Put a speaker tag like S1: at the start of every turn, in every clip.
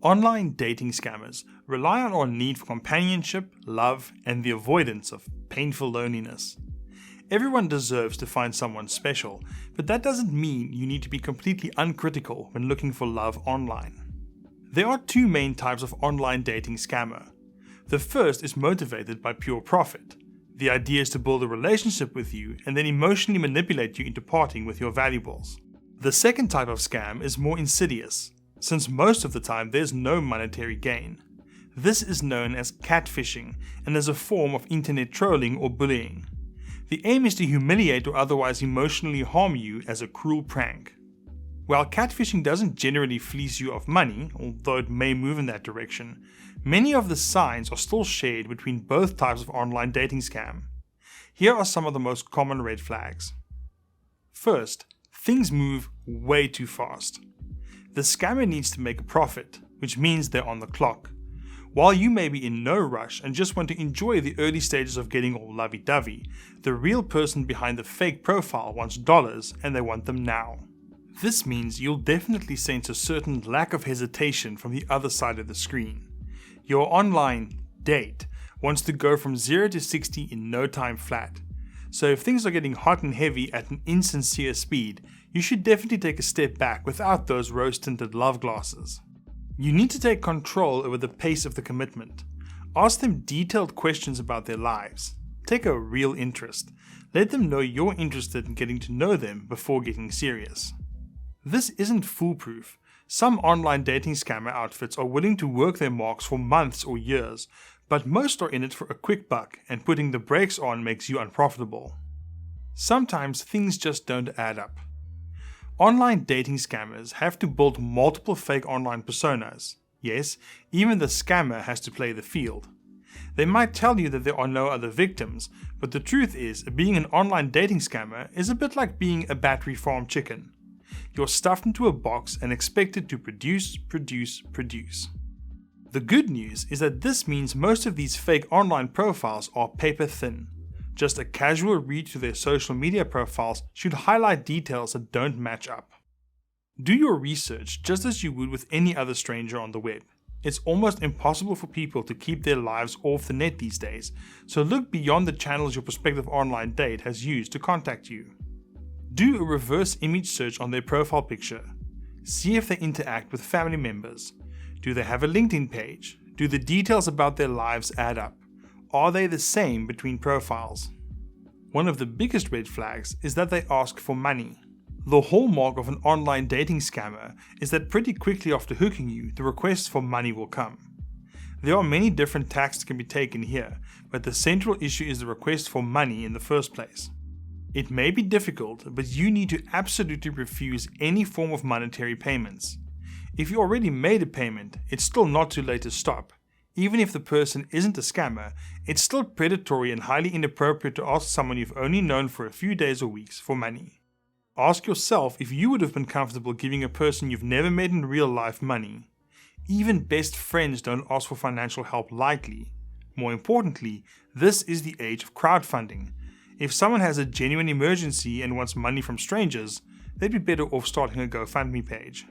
S1: Online dating scammers rely on our need for companionship, love, and the avoidance of painful loneliness. Everyone deserves to find someone special, but that doesn't mean you need to be completely uncritical when looking for love online. There are two main types of online dating scammer. The first is motivated by pure profit. The idea is to build a relationship with you and then emotionally manipulate you into parting with your valuables. The second type of scam is more insidious, since most of the time there's no monetary gain. This is known as catfishing and is a form of internet trolling or bullying. The aim is to humiliate or otherwise emotionally harm you as a cruel prank. While catfishing doesn't generally fleece you of money, although it may move in that direction, many of the signs are still shared between both types of online dating scam. Here are some of the most common red flags. First, things move way too fast. The scammer needs to make a profit, which means they're on the clock. While you may be in no rush and just want to enjoy the early stages of getting all lovey-dovey, the real person behind the fake profile wants dollars and they want them now. This means you'll definitely sense a certain lack of hesitation from the other side of the screen. Your online date wants to go from 0 to 60 in no time flat. So if things are getting hot and heavy at an insincere speed, you should definitely take a step back without those rose-tinted love glasses. You need to take control over the pace of the commitment. Ask them detailed questions about their lives. Take a real interest. Let them know you're interested in getting to know them before getting serious. This isn't foolproof. Some online dating scammer outfits are willing to work their marks for months or years, but most are in it for a quick buck, and putting the brakes on makes you unprofitable. Sometimes things just don't add up. Online dating scammers have to build multiple fake online personas. Yes, even the scammer has to play the field. They might tell you that there are no other victims, but the truth is, being an online dating scammer is a bit like being a battery farm chicken. You're stuffed into a box and expected to produce. The good news is that this means most of these fake online profiles are paper thin. Just a casual read through their social media profiles should highlight details that don't match up. Do your research just as you would with any other stranger on the web. It's almost impossible for people to keep their lives off the net these days, so look beyond the channels your prospective online date has used to contact you. Do a reverse image search on their profile picture. See if they interact with family members. Do they have a LinkedIn page? Do the details about their lives add up? Are they the same between profiles? One of the biggest red flags is that they ask for money. The hallmark of an online dating scammer is that pretty quickly after hooking you, the request for money will come. There are many different tacks that can be taken here, but the central issue is the request for money in the first place. It may be difficult, but you need to absolutely refuse any form of monetary payments. If you already made a payment, it's still not too late to stop. Even if the person isn't a scammer, it's still predatory and highly inappropriate to ask someone you've only known for a few days or weeks for money. Ask yourself if you would have been comfortable giving a person you've never met in real life money. Even best friends don't ask for financial help lightly. More importantly, this is the age of crowdfunding. If someone has a genuine emergency and wants money from strangers, they'd be better off starting a GoFundMe page.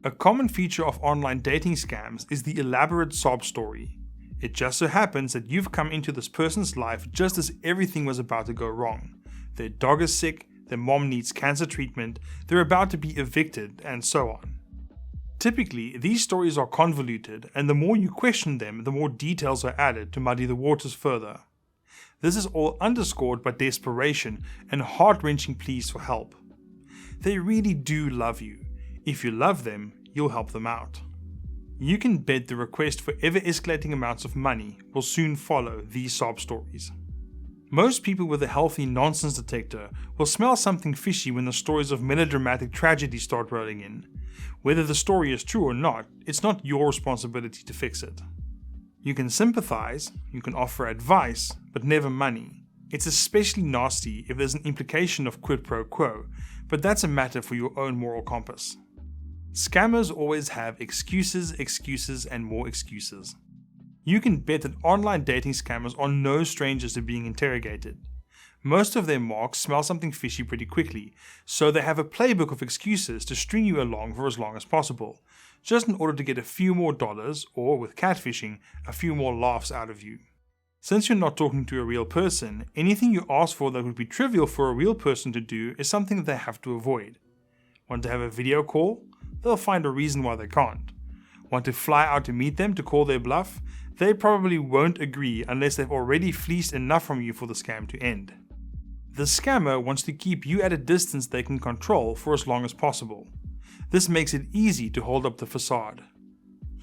S1: A common feature of online dating scams is the elaborate sob story. It just so happens that you've come into this person's life just as everything was about to go wrong. Their dog is sick, their mom needs cancer treatment, they're about to be evicted, and so on. Typically, these stories are convoluted, and the more you question them, the more details are added to muddy the waters further. This is all underscored by desperation and heart-wrenching pleas for help. They really do love you. If you love them, you'll help them out. You can bet the request for ever-escalating amounts of money will soon follow these sob stories. Most people with a healthy nonsense detector will smell something fishy when the stories of melodramatic tragedy start rolling in. Whether the story is true or not, it's not your responsibility to fix it. You can sympathize, you can offer advice, but never money. It's especially nasty if there's an implication of quid pro quo, but that's a matter for your own moral compass. Scammers always have excuses, and more excuses. You can bet that online dating scammers are no strangers to being interrogated. Most of their marks smell something fishy pretty quickly, so they have a playbook of excuses to string you along for as long as possible. just in order to get a few more dollars, or with catfishing, a few more laughs out of you. Since you're not talking to a real person, anything you ask for that would be trivial for a real person to do is something that they have to avoid. Want to have a video call? They'll find a reason why they can't. Want to fly out to meet them to call their bluff? They probably won't agree unless they've already fleeced enough from you for the scam to end. The scammer wants to keep you at a distance they can control for as long as possible. This makes it easy to hold up the facade.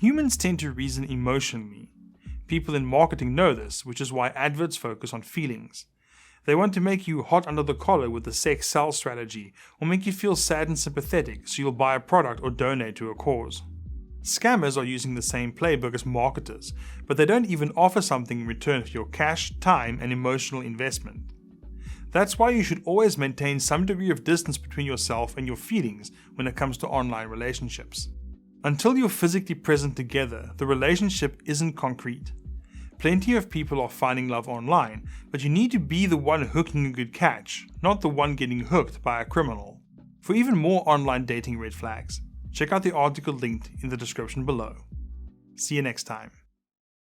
S1: Humans tend to reason emotionally. People in marketing know this, which is why adverts focus on feelings. They want to make you hot under the collar with the sex sell strategy, or make you feel sad and sympathetic so you'll buy a product or donate to a cause. Scammers are using the same playbook as marketers, but they don't even offer something in return for your cash, time, and emotional investment. That's why you should always maintain some degree of distance between yourself and your feelings when it comes to online relationships. Until you're physically present together, the relationship isn't concrete. Plenty of people are finding love online, but you need to be the one hooking a good catch, not the one getting hooked by a criminal. For even more online dating red flags, check out the article linked in the description below. See you next time.